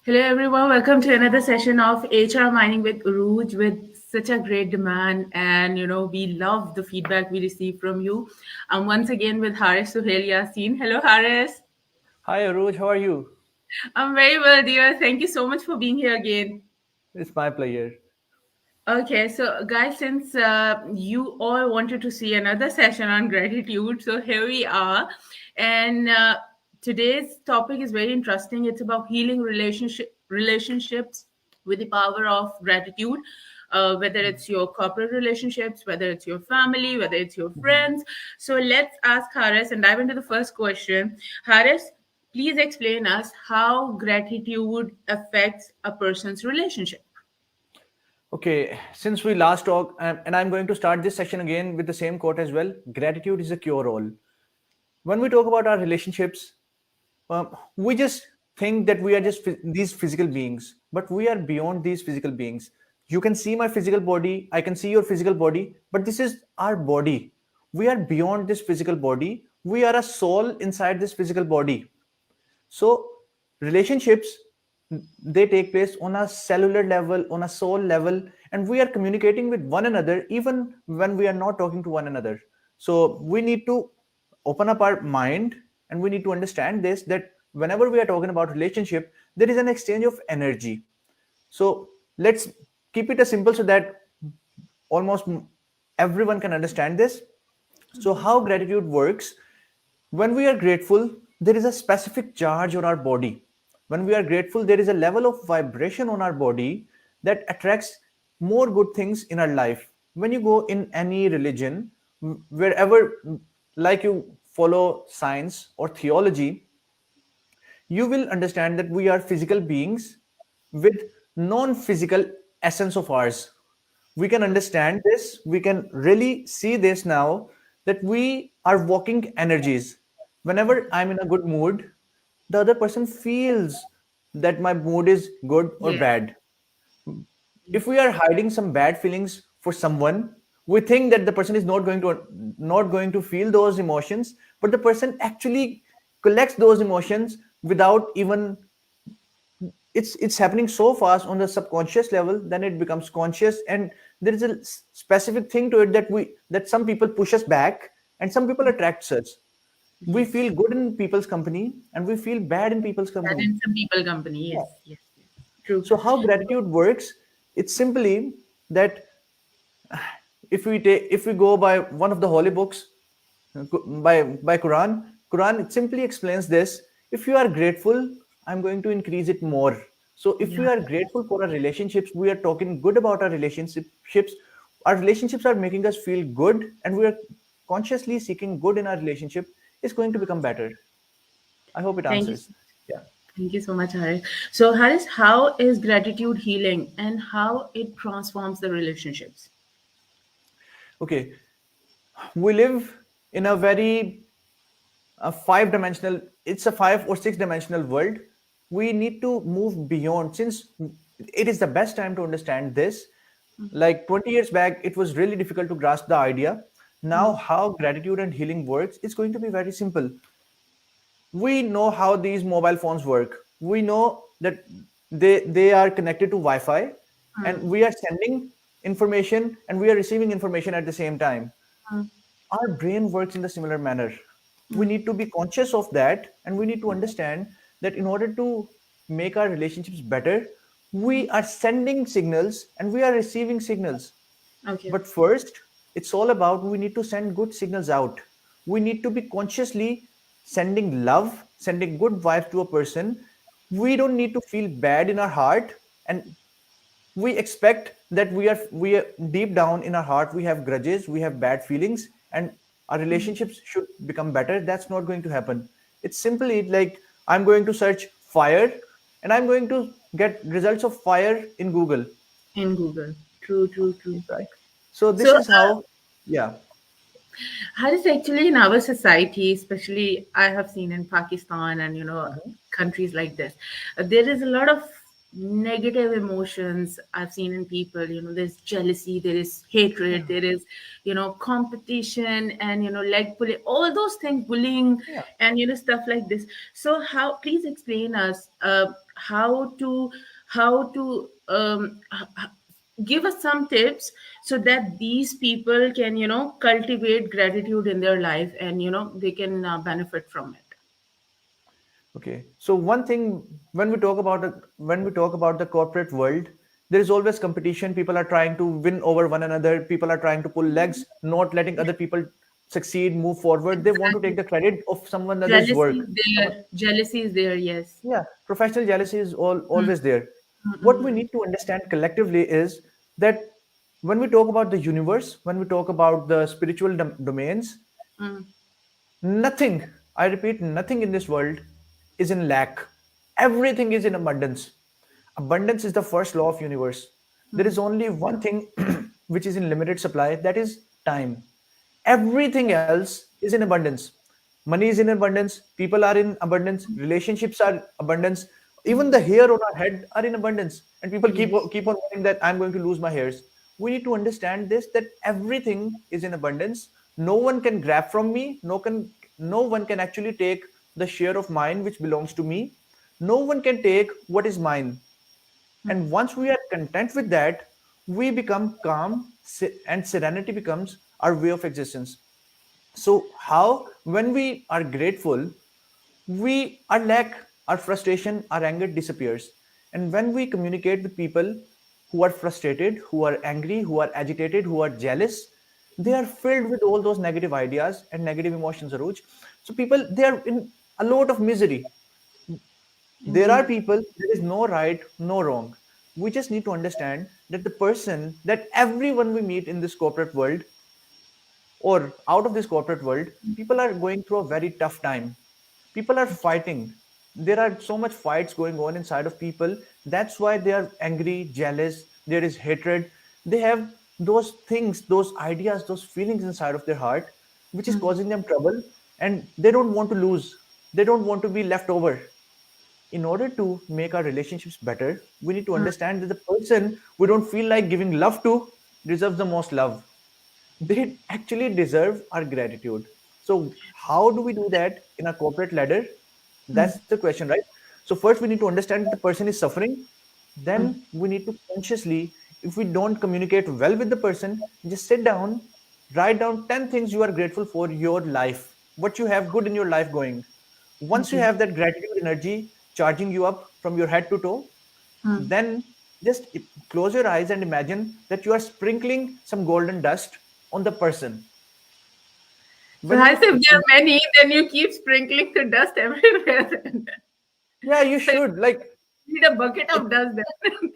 Hello, everyone. Welcome to another session of HR Mining with Uruj with such a great demand. And, we love the feedback we receive from you. I'm once again with Haris Suhail Yasin. Hello, Haris. Hi Aruj, how are you? I'm very well, dear. Thank you so much for being here again. It's my pleasure. Okay, so guys, since you all wanted to see another session on gratitude, so here we are. And today's topic is very interesting. It's about healing relationships with the power of gratitude. Whether it's your corporate relationships, whether it's your family, whether it's your Mhm. friends. So let's ask Haris and dive into the first question. Haris, please explain us how gratitude affects a person's relationship. Okay, since we last talked, and I'm going to start this session again with the same quote as well. Gratitude is a cure all. When we talk about our relationships, we just think that we are just these physical beings, but we are beyond these physical beings. You can see my physical body, I can see your physical body, but this is our body. We are beyond this physical body. We are a soul inside this physical body. So relationships, they take place on a cellular level, on a soul level, and we are communicating with one another even when we are not talking to one another. So we need to open up our mind, and we need to understand this, that whenever we are talking about relationship, there is an exchange of energy. So let's keep it as simple so that almost everyone can understand this. So Okay. how gratitude works: when we are grateful, there is a specific charge on our body. When we are grateful, there is a level of vibration on our body that attracts more good things in our life. When you go in any religion, wherever, like you follow science or theology, you will understand that we are physical beings with non-physical essence of ours. We can understand this, we can really see this now, that we are walking energies. Whenever I'm in a good mood, the other person feels that my mood is good or Yes. bad. If we are hiding some bad feelings for someone, we think that the person is not going to feel those emotions, but the person actually collects those emotions without even, it's happening so fast on the subconscious level, then it becomes conscious, and there is a specific thing to it, that some people push us back and some people attract us. We Yes. feel good in people's company and we feel bad in people's That company. in some people company. Yes. Yeah. Yes. Yes. True. So how gratitude works, it's simply that, if we go by one of the holy books, by Quran, it simply explains this: if you are grateful, I'm going to increase it more. So if we Yeah. are grateful for our relationships, we are talking good about our relationships. Our relationships are making us feel good, and we are consciously seeking good in our relationship, is going to become better. I hope it Thank you. answers. Yeah. Thank you so much, Haris. So, Haris, how is gratitude healing and how it transforms the relationships? Okay, we live in a very five dimensional, it's a 5 or 6 dimensional world. We need to move beyond, since it is the best time to understand this. Like 20 years back, it was really difficult to grasp the idea. Now how gratitude and healing works, it's going to be very simple. We know how these mobile phones work. We know that they are connected to Wi-Fi, and we are sending information and we are receiving information at the same time. Our brain works in the similar manner. We need to be conscious of that, and we need to understand that in order to make our relationships better, we are sending signals and we are receiving signals. Okay. But first, it's all about, we need to send good signals out. We need to be consciously sending love, sending good vibes to a person. We don't need to feel bad in our heart, and we expect that we are deep down in our heart, we have grudges, we have bad feelings, and our relationships should become better. That's not going to happen. It's simply like, I'm going to search fire and I'm going to get results of fire in Google, In Google. True, true, true. right? So this So, is how. Yeah. Haris, actually, in our society, especially I have seen in Pakistan and, Mhm. countries like this, there is a lot of negative emotions I've seen in people. There's jealousy, there is hatred, Yeah. there is, competition and, leg pulling, all those things, bullying Yeah. and, stuff like this. So, please explain us how to give us some tips so that these people can, cultivate gratitude in their life, and they can benefit from it. Okay. So one thing, when we talk about the corporate world, there is always competition. People are trying to win over one another. People are trying to pull legs, not letting other people succeed, move forward. They want to take Exactly. the credit of someone else's Jealousy work. is there. Jealousy is there. Yes. Yeah, professional jealousy is Mm, always there. What we mm, need to understand collectively is that when we talk about the universe, when we talk about the spiritual domains, mm, nothing, I repeat, nothing in this world is in lack. Everything is in abundance. Abundance is the first law of universe. There mm, is only one thing which is in limited supply, that is time. Everything else is in abundance. Money is in abundance, people are in abundance, relationships are abundance, even the hair on our head are in abundance, and people mm, keep on worrying that I'm going to lose my hairs. We need to understand this, that everything is in abundance. No one can grab from me, no one can actually take the share of mine which belongs to me. No one can take what is mine. And once we are content with that, we become calm, and serenity becomes our way of existence. So, how, when we are grateful, we, our lack, our frustration, our anger disappears. And when we communicate with people who are frustrated, who are angry, who are agitated, who are jealous, they are filled with all those negative ideas and negative emotions, Aruj. So people, they are in a lot of misery. There are indeed. people, there is no right, no wrong. We just need to understand that the person, that everyone we meet in this corporate world or out of this corporate world, people are going through a very tough time. People are fighting. There are so much fights going on inside of people. That's why they are angry, jealous. There is hatred. They have those things, those ideas, those feelings inside of their heart, which is causing them trouble. And they don't want to lose. They don't want to be left over. In order to make our relationships better, we need to understand that the person we don't feel like giving love to deserves the most love. They actually deserve our gratitude. So, how do we do that in a corporate ladder? That's the question, right? So, first we need to understand that the person is suffering. Then we need to consciously, if we don't communicate well with the person, just sit down, write down 10 things you are grateful for your life, what you have good in your life going. Once you Okay. have that gratitude energy charging you up from your head to toe, then just close your eyes and imagine that you are sprinkling some golden dust on the person. So When as you, if there are many, then you keep sprinkling the dust everywhere. Then. yeah, you So you should like need a bucket it. of dust then.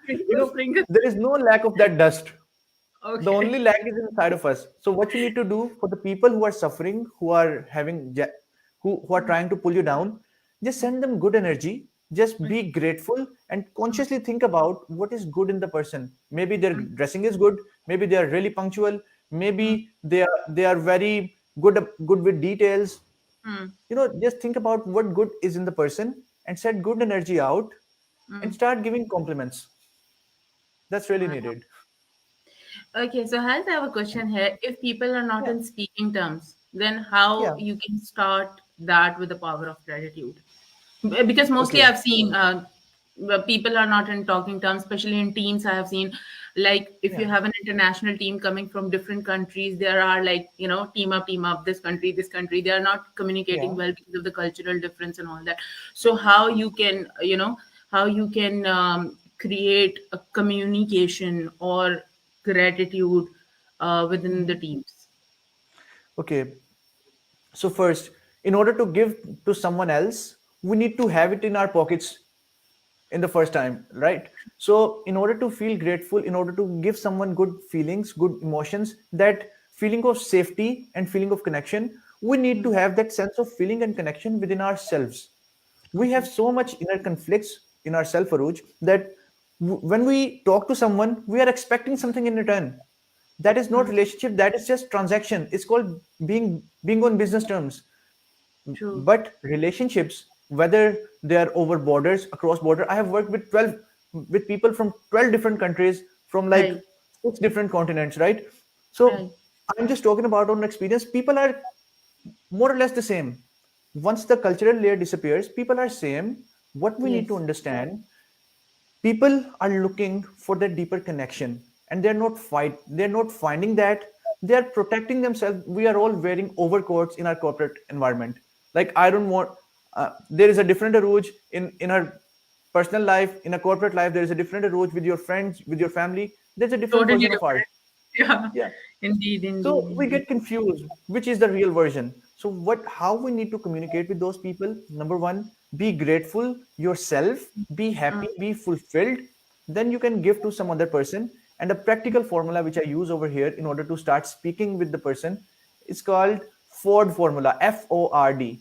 You Sprinkle, know, sprinkle. there is no lack of that dust. The Okay. only lack is inside of us. So what you need to do for the people who are suffering, who are having who are trying to pull you down, just send them good energy. Just be grateful and consciously think about what is good in the person. Maybe their dressing is good, maybe they are really punctual, maybe they are very good with details. Just think about what good is in the person and set good energy out and start giving compliments. That's really Wow. needed. Okay, so Harsh, I have a question here. If people are not Yeah. in speaking terms, then how Yeah. you can start that with the power of gratitude? Because mostly Okay. I've seen people are not in talking terms, especially in teams. I have seen, like, if you Yeah. have an international team coming from different countries, there are, like, team up, this country. They are not communicating Yeah. well because of the cultural difference and all that. So how you can create a communication or gratitude within the Mhm. teams. Okay. So first, in order to give to someone else, we need to have it in our pockets in the first time, right? So in order to feel grateful, in order to give someone good feelings, good emotions, that feeling of safety and feeling of connection, we need to have that sense of feeling and connection within ourselves. We have Okay. so much inner conflicts in ourself, Aruj, that when we talk to someone, we are expecting something in return. That is not relationship, that is just transaction. It's called being on business terms. True. But relationships, whether they are over borders, across border, I have worked with 12, with people from 12 different countries, from like Right. 6 different continents, right? So Right. I'm just talking about on experience. People are more or less the same. Once the cultural layer disappears, people are same. what we need to Yes. understand, people are looking for that deeper connection, and they're not finding that. They're protecting themselves. We are all wearing overcoats in our corporate environment. Like, I don't want, there is a different approach in our personal life. In a corporate life, there is a different approach with your friends, with your family. There's a different Totally version of ours. different. Yeah. Yeah. Indeed, So indeed, we indeed. get confused, which is the real version. So how we need to communicate with those people? Number one, be grateful yourself, be Mm. happy, be fulfilled. Then you can give to some other person. And a practical formula which I use over here in order to start speaking with the person is called Ford formula, FORD.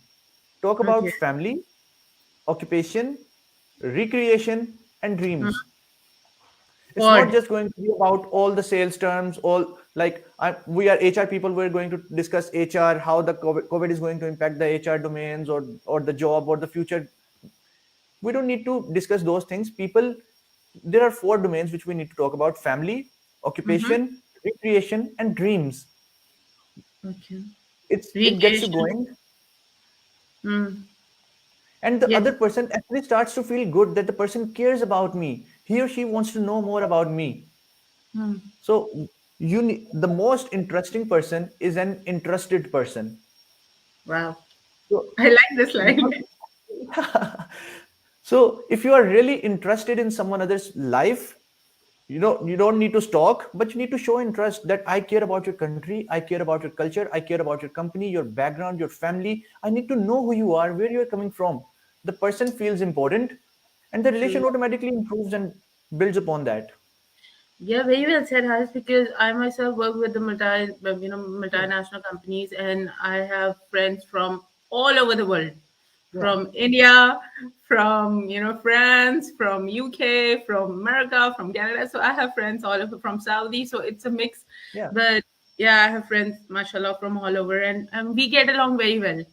Talk about Okay. family, occupation, recreation, and Mm. dreams. It's not Ford. just going to be about all the sales terms, all like we are HR people. We're going to discuss HR, how the COVID is going to impact the HR domains, or the job or the future. We don't need to discuss those things. People, there are four domains which we need to talk about: family, Mm-hmm. occupation, recreation, and dreams. Okay. It gets you Recreation. going, Mm. and the Yes. other person actually starts to feel good that the person cares about me. He or she wants to know more about me. Mm. So the most interesting person is an interested person. Wow. So I like this line. so if you are really interested in someone other's life, you don't need to stalk, but you need to show interest that I care about your country, I care about your culture, I care about your company, your background, your family. I need to know who you are, where you're coming from. The person feels important, and the relation True. automatically improves and builds upon that. Yeah, very well said, Harsh, because I myself work with the Yeah, multinational companies, and I have friends from all over the world, yeah, from India, from France, from UK, from America, from Canada. So I have friends all over, from Saudi. So it's a mix, yeah. but yeah, I have friends, mashallah, from all over, and we get along very well,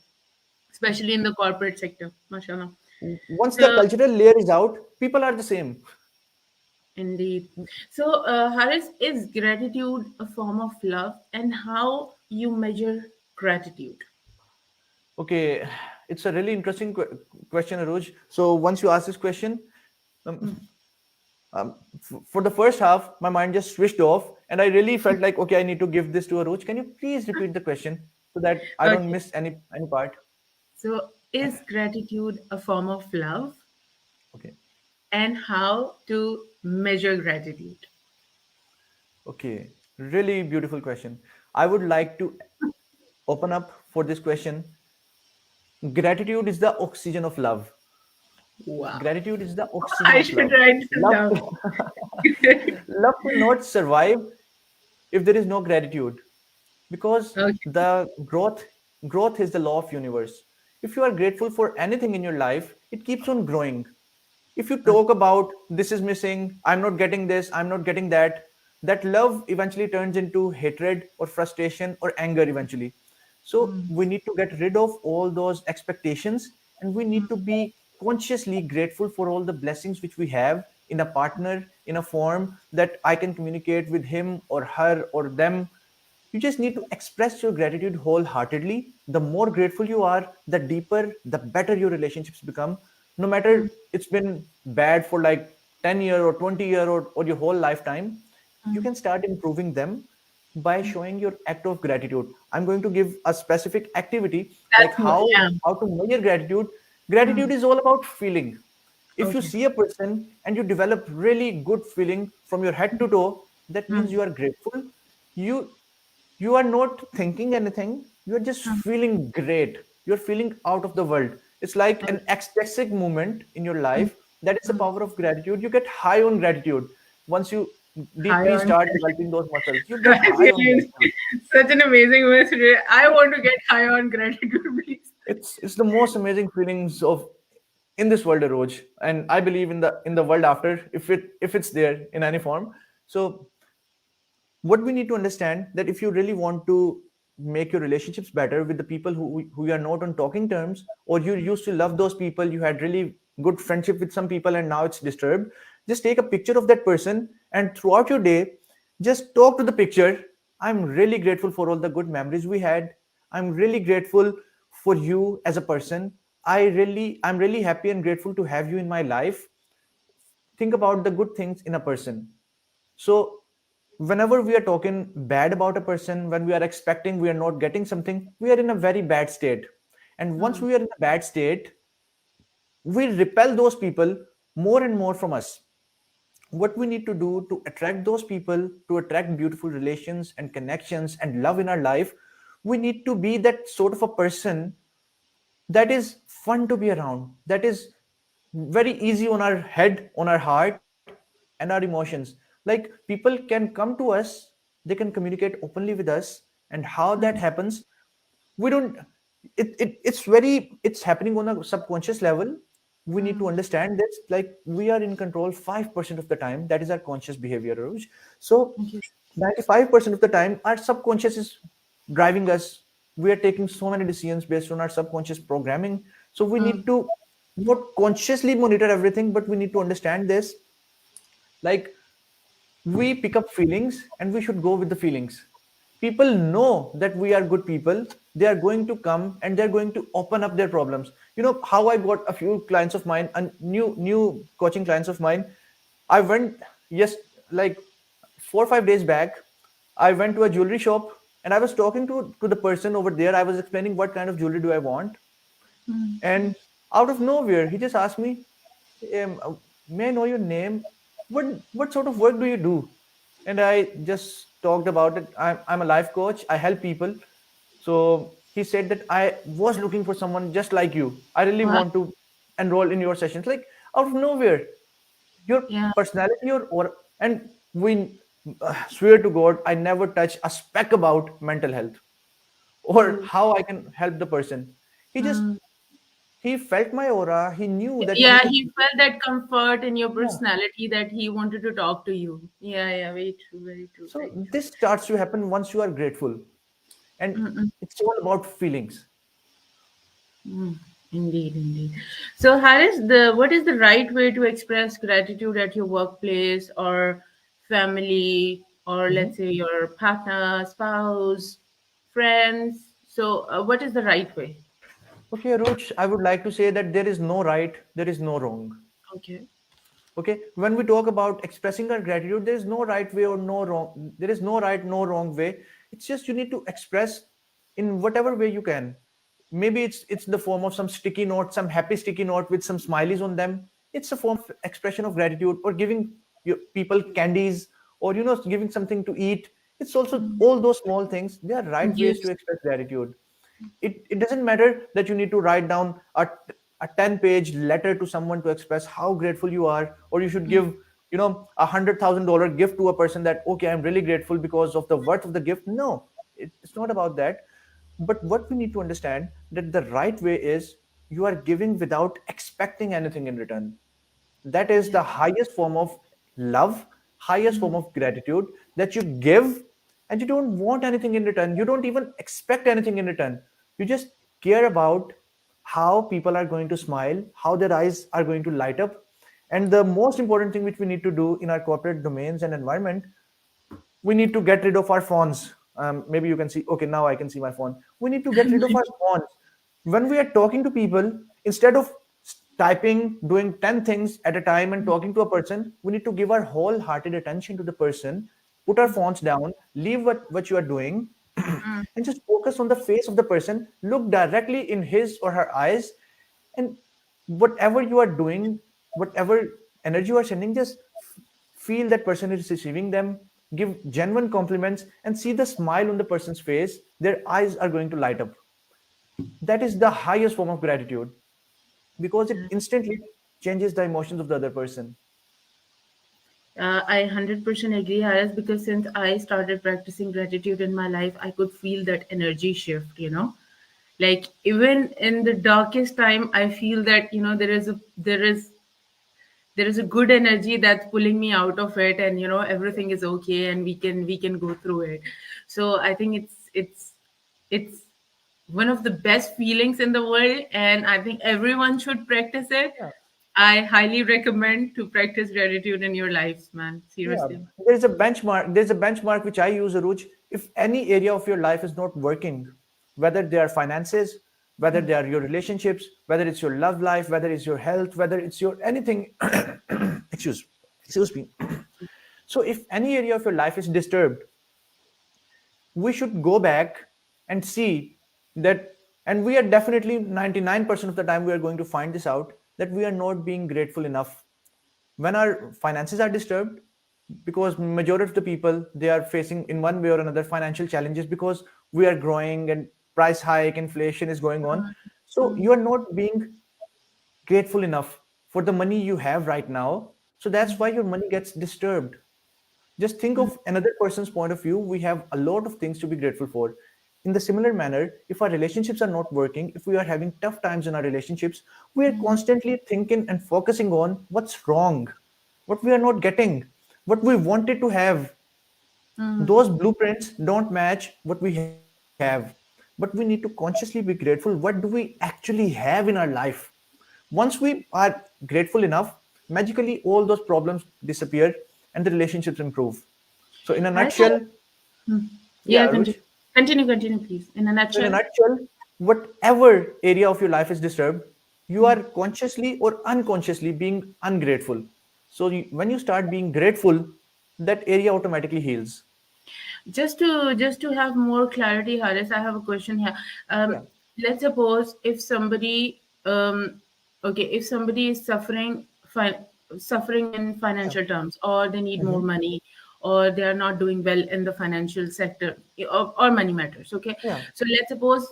especially in the corporate sector, mashallah. Once the So cultural layer is out, people are the same. indeed. So, Haris, is gratitude a form of love, and how you measure gratitude? Okay, it's a really interesting question, Aruj. So once you ask this question, um, Hmm. for the first half, my mind just switched off, and I really felt like, okay, I need to give this to Aruj. Can you please repeat the question so that I don't Okay. miss any part? So, is gratitude a form of love, Okay, and how to measure gratitude? okay, really beautiful question. I would like to open up for this question. Gratitude is the oxygen of love. Wow. Gratitude is the oxygen I of should love. write this Love, down. love cannot survive if there is no gratitude, because Okay. the growth is the law of universe. If you are grateful for anything in your life, it keeps on growing. If you Okay. talk about this is missing, I'm not getting this, I'm not getting that, that love eventually turns into hatred or frustration or anger eventually. So Mm, we need to get rid of all those expectations, and we mm, need to be consciously grateful for all the blessings which we have in a partner, in a form that I can communicate with him or her or them. You just need to express your gratitude wholeheartedly. The more grateful you are, the deeper, the better your relationships become. No matter mm, it's been bad for like 10 year or 20 year or your whole lifetime, you mm. can start improving them by showing your act of gratitude. I'm going to give a specific activity, like Yeah. how to measure gratitude. Mm, Gratitude is all about feeling. If you okay. see a person and you develop really good feeling from your head to toe, that means Mm, you are grateful. You you are not thinking anything, you're just mm, feeling great, you're feeling out of the world. It's like okay. an ecstatic moment in your Mm, life. That is the mm. power of gratitude. You get high on gratitude. Once you High deeply on start gratitude. developing those muscles, you get Guys, high on gratitude. such an amazing message. I want to get high on gratitude, please. It's the most amazing feelings of in this world, Roj, and I believe in the world after, if it's there in any form. So what we need to understand, that if you really want to make your relationships better with the people who you are not on talking terms, or you used to love those people, you had really good friendship with some people and now it's disturbed, just take a picture of that person, and throughout your day just talk to the picture. I'm really grateful for all the good memories we had. I'm really grateful for you as a person. I'm really happy and grateful to have you in my life. Think about the good things in a person. So whenever we are talking bad about a person, when we are expecting we are not getting something, we are in a very bad state. And once Mm, we are in a bad state, we repel those people more and more from us. What we need to do to attract those people, to attract beautiful relations and connections and love in our life, we need to be that sort of a person that is fun to be around, that is very easy on our head, on our heart, and our emotions. Like people can come to us, they can communicate openly with us, and how that mm, happens, we don't. It's happening on a subconscious level. We need to mm. understand this. Like we are in control 5% of the time. That is our conscious behavior, Roj. So Okay. 95% of the time, our subconscious is driving us. We are taking so many decisions based on our subconscious programming. So we need Mm, to not consciously monitor everything, but we need to understand this. Like we pick up feelings and we should go with the feelings. People know that we are good people. They are going to come and they're going to open up their problems. You know how I got a few clients of mine and new coaching clients of mine. I went, yes, like 4 or 5 days back, I went to a jewelry shop and I was talking to the person over there. I was explaining what kind of jewelry do I want. mm. And out of nowhere, he just asked me, "May I know your name? What sort of work do you do?" And I just talked about it. I'm a life coach. I help people. So he said that I was looking for someone just like you. I really Wow. want to enroll in your sessions. Like out of nowhere, your Yeah. personality or and we swear to God, I never touch a speck about mental health or Oh. how I can help the person. He just Mm. he felt my aura. He knew that he Yeah, could. he felt that comfort in your Yeah. personality that he wanted to talk to you. Yeah, yeah, very true, very true, So very true. this starts to happen once you are grateful, and Mm-mm. it's all about feelings. Mm. Indeed, indeed. So, Harris, the what is the right way to express gratitude at your workplace or family, or let's Mhm. say your partner, spouse, friends? So, what is the right way? Okay, Roach, I would like to say that there is no right, there is no wrong. Okay. Okay, when we talk about expressing our gratitude, there is no right way or no wrong. There is no right, no wrong way. It's just you need to express in whatever way you can. Maybe it's the form of some sticky note, some happy sticky note with some smileys on them. It's a form of expression of gratitude, or giving people candies, or giving something to eat. It's also Mm. all those small things. They are right ways to Gifts. express gratitude. It doesn't matter that you need to write down a 10-page letter to someone to express how grateful you are, or you should Mm. give $100,000 gift to a person that, okay, I'm really grateful because of the worth of the gift. No, it's not about that. But what we need to understand, that the right way is you are giving without expecting anything in return. That is Yeah. the highest form of love, highest form Mm. of gratitude, that you give and you don't want anything in return. You don't even expect anything in return. You just care about how people are going to smile, how their eyes are going to light up. And the most important thing which we need to do in our corporate domains and environment, we need to get rid of our phones. Maybe you can see, okay, now I can see my phone. We need to get rid of our phones. When we are talking to people, instead of typing, doing 10 things at a time and talking to a person, we need to give our wholehearted attention to the person, put our phones down, leave what you are doing, Mm. and just focus on the face of the person, look directly in his or her eyes, and whatever you are doing, whatever energy you are sending, just feel that person is receiving them, give genuine compliments, and see the smile on the person's face. Their eyes are going to light up. That is the highest form of gratitude, because it instantly changes the emotions of the other person. I 100% agree, Harris, because since I started practicing gratitude in my life, I could feel that energy shift, Like even in the darkest time, I feel that, there is a good energy that's pulling me out of it, and everything is okay, and we can go through it. So I think it's one of the best feelings in the world, and I think everyone should practice it. Yeah, I highly recommend to practice gratitude in your lives, man. yeah. Seriously. There's a benchmark. There's a benchmark which I use, Aruj. If any area of your life is not working, whether they are finances, whether they are your relationships, whether it's your love life, whether it's your health, whether it's your anything. excuse excuse me. So if any area of your life is disturbed, we should go back and see that, and we are definitely 99% of the time we are going to find this out, that we are not being grateful enough when our finances are disturbed, because majority of the people, they are facing in one way or another financial challenges, because we are growing and price hike, inflation is going on. So you Mm, are not being grateful enough for the money you have right now, so that's why your money gets disturbed. Just think mm, of another person's point of view. We have a lot of things to be grateful for. In the similar manner, if our relationships are not working, if we are having tough times in our relationships, we are mm, constantly thinking and focusing on what's wrong, what we are not getting, what we wanted to have. mm. Those blueprints don't match what we have. But we need to consciously be grateful. What do we actually have in our life? Once we are grateful enough, magically all those problems disappear and the relationships improve. So in a I thought, nutshell, mm. yeah, Yeah, Aruj. continue. Continue, please. In a So in a nutshell. nutshell, whatever area of your life is disturbed, you Mm. are consciously or unconsciously being ungrateful. So when you start being grateful, that area automatically heals. Just to have more clarity, Haris, I have a question here. Yeah. Let's suppose if somebody, okay, if somebody is suffering in Yeah. financial terms, or they need more Hmm. money, or they are not doing well in the financial sector, or money matters. Okay, Yeah. so let's suppose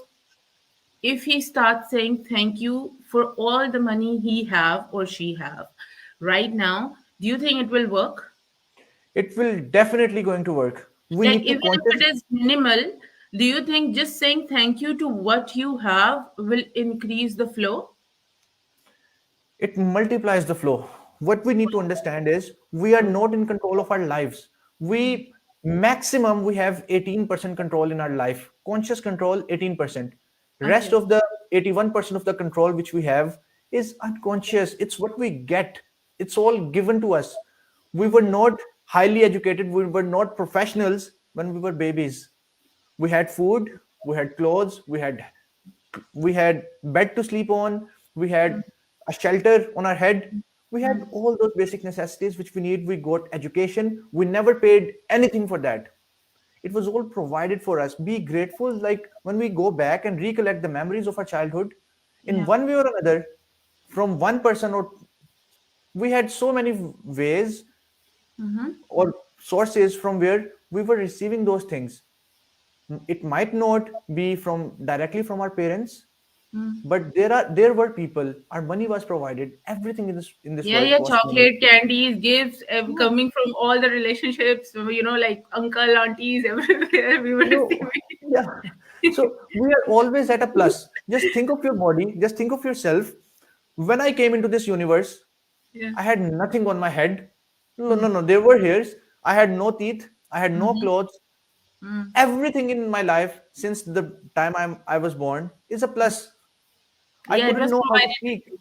if he starts saying thank you for all the money he have or she have right now, do you think it will work? It will definitely going to work. We Like, need to even if conscious. it is minimal, do you think just saying thank you to what you have will increase the flow? It multiplies the flow. What we need to understand is we are not in control of our lives. We maximum we have 18% control in our life. Conscious control 18%. Rest Okay. of the 81% of the control which we have is unconscious. It's what we get. It's all given to us. We were Okay. not highly educated. We were not professionals when we were babies. We had food, we had clothes, we had bed to sleep on, we had a shelter on our head, we had Mm. all those basic necessities which we need. We got education, we never paid anything for that. It was all provided for us. Be grateful, like when we go back and recollect the memories of our childhood, in Yeah. one way or another, from one person, or we had so many ways Mm-hmm. or sources from where we were receiving those things. It might not be from directly from our parents, Mm. but there were people, our money was provided, everything in this Yeah, world yeah, cost money. chocolate, candies, gifts, Yeah. coming from all the relationships, like uncle, aunties, everywhere we were So receiving. yeah, so we are always at a plus. Just think of your body, just think of yourself. When I came into this universe, Yeah. I had nothing on my head. No, Mm. no, no, there were hairs. I had no teeth, I had no Mm-hmm. clothes. Mm. Everything in my life since the time I was born is a plus. I Yeah, it couldn't was know how to provided to speak. you.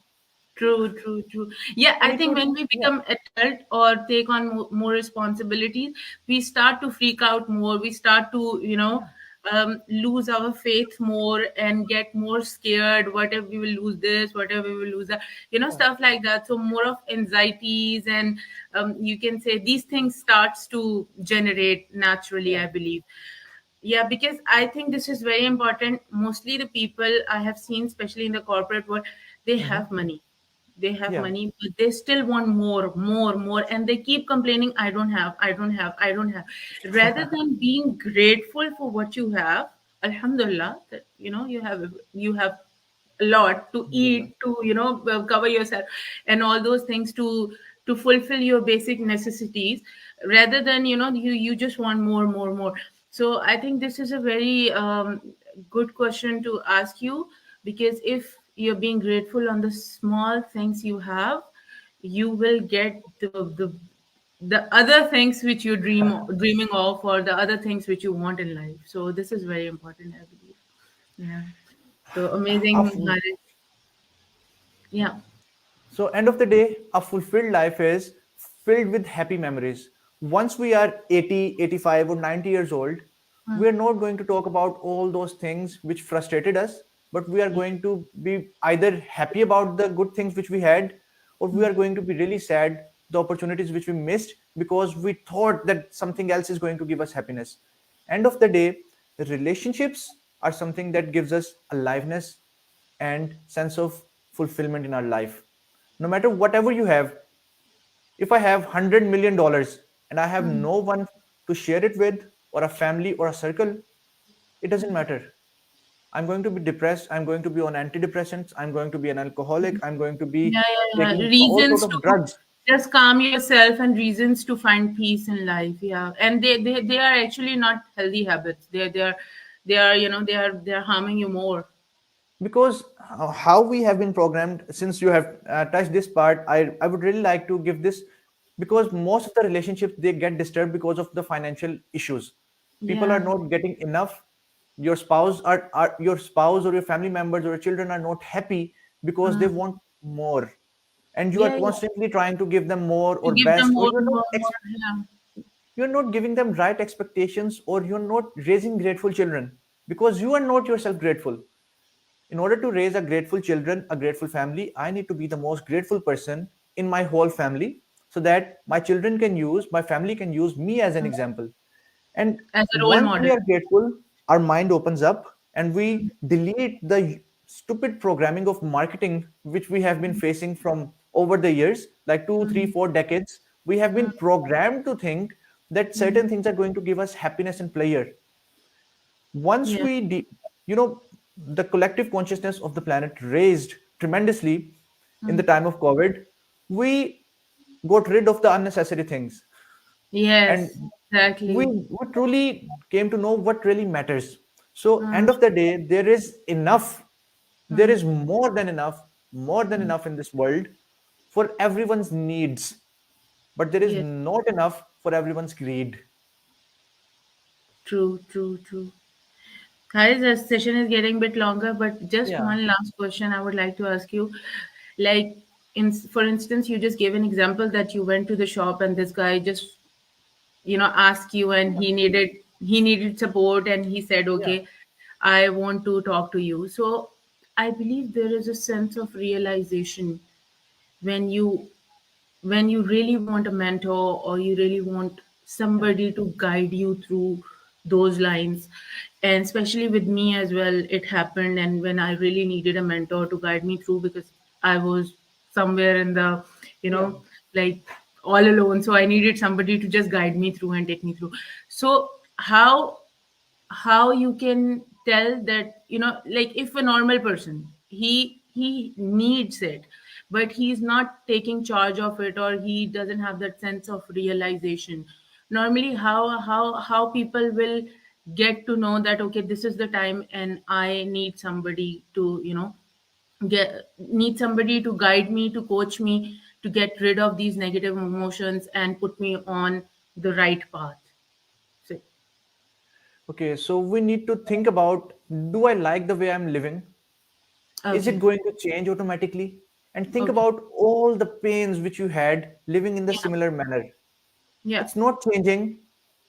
True, true, true. Yeah, And I it think would, when we yeah, become adult or take on more responsibilities, we start to freak out more. We start to, yeah, lose our faith more and get more scared. What if we will lose this? What if we will lose that? yeah, Stuff like that. So more of anxieties, and you can say these things starts to generate naturally, yeah. I believe. Yeah, because I think this is very important. Mostly the people I have seen, especially in the corporate world, they Hmm. have money. They have Yeah, money, but they still want more, more, more. And they keep complaining, I don't have, I don't have, I don't have. Rather than being grateful for what you have, Alhamdulillah, that you have a lot to alhamdulillah. eat, to cover yourself, and all those things to fulfill your basic necessities, rather than you just want more, more, more. So I think this is a very good question to ask you, because if you're being grateful on the small things you have, you will get the other things which you dreaming of, or the other things which you want in life. So this is very important, I believe. Yeah. So A amazing, fu- Haris. Yeah. so end of the day, a fulfilled life is filled with happy memories. Once we are 80, 85, or 90 years old, we Mm, are not going to talk about all those things which frustrated us. but we are going to be either happy about the good things which we had, or we are going to be really sad the opportunities which we missed because we thought that something else is going to give us happiness. End of the day, relationships are something that gives us aliveness and sense of fulfillment in our life. No matter whatever you have, if I have $100 million and I have no one to share it with, or a family or a circle, it doesn't matter. I'm going to be depressed. I'm going to be on antidepressants. I'm going to be an alcoholic. I'm going to be Yeah, yeah, yeah. taking all sort Reasons of to drugs just calm yourself and reasons to find peace in life. Yeah, and they are actually not healthy habits. They are they are harming you more. because how we have been programmed. Since you have touched this part, I would really like to give this, because most of the relationships they get disturbed because of the financial issues. People are Yeah. not getting enough. Your spouse or your family members or your children are not happy because they Uh, want more, and you are yeah, yeah. constantly trying to give them more To or give them best, or more, more, more. Yeah. you're not giving them right expectations, or you're not raising grateful children because you are not yourself grateful. In order to raise a grateful children, a grateful family, I need to be the most grateful person in my whole family, so that my children can use, my family can use me as an example. And As a role once we model. are grateful, our mind opens up and we delete the stupid programming of marketing which we have been facing from over the years, like two, three, Mm, 4 decades. We have been mm, programmed to think that mm. certain things are going to give us happiness and pleasure. Once Yeah. you know, the collective consciousness of the planet raised tremendously in the Mm. time of COVID, we got rid of the unnecessary things, and Yes, we, exactly. we truly came to know what really matters. So Mm, end of the day, there is enough, there mm. is more than enough in this world for everyone's needs, but there is Yes, not enough for everyone's greed. true, true, true. Guys, the session is getting a bit longer, but just Yeah, one last question I would like to ask you. Like, for instance, you just gave an example that you went to the shop and this guy just, asked you and yeah, he needed support and he said, yeah, okay, I want to talk to you. So I believe there is a sense of realization when you really want a mentor or you really want yeah, somebody to guide you through those lines. And especially with me as well, it happened, and when I really needed a mentor to guide me through, because I was somewhere in the you yeah. know like all alone, so I needed somebody to just guide me through and take me through. So how you can tell that, like, if a normal person, he needs it, but he's not taking charge of it, or he doesn't have that sense of realization, normally how people will get to know that, okay, this is the time and I need somebody to, get need somebody to guide me, to coach me, to get rid of these negative emotions and put me on the right path. So, Okay, so we need to think about, do I like the way I'm living? Is it okay. going to change automatically? And think Okay. about all the pains which you had living in the Yeah. similar manner. Yeah. It's not changing.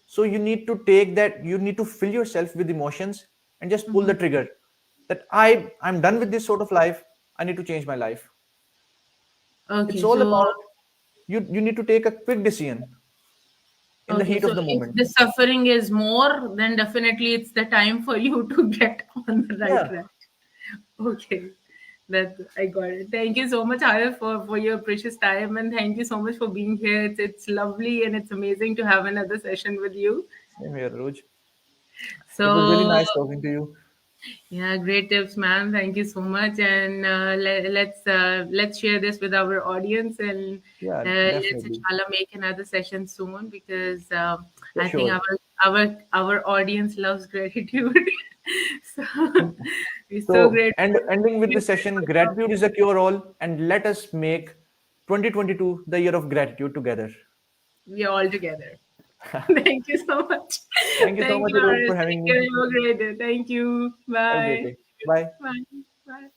So you need to take that, you need to fill yourself with emotions and just pull the Mhm. trigger that I'm done with this sort of life. I need to change my life. It's Okay, all so about, you need to take a quick decision in the okay, heat so of the if moment. the suffering is more, then definitely it's the time for you to get on the right Yeah, track. Okay, that I got it. Thank you so much, Arif, for your precious time, and thank you so much for being here. It's lovely and it's amazing to have another session with you. same here, Roj. It was really So nice talking to you. yeah, great tips, man. Thank you so much, and let's share this with our audience, and Yeah, let's definitely. inshallah make another session soon, because For I think sure. our audience loves gratitude. So it's so So, great. and ending with the session, gratitude is a cure all, and let us make 2022 the year of gratitude together. We are all together. Thank you so much. Thank you so Thank much, you, Roj, Aris. for Thank having you. me. Have a great day. Thank you. Have a great Bye. day. Bye. Bye. Bye.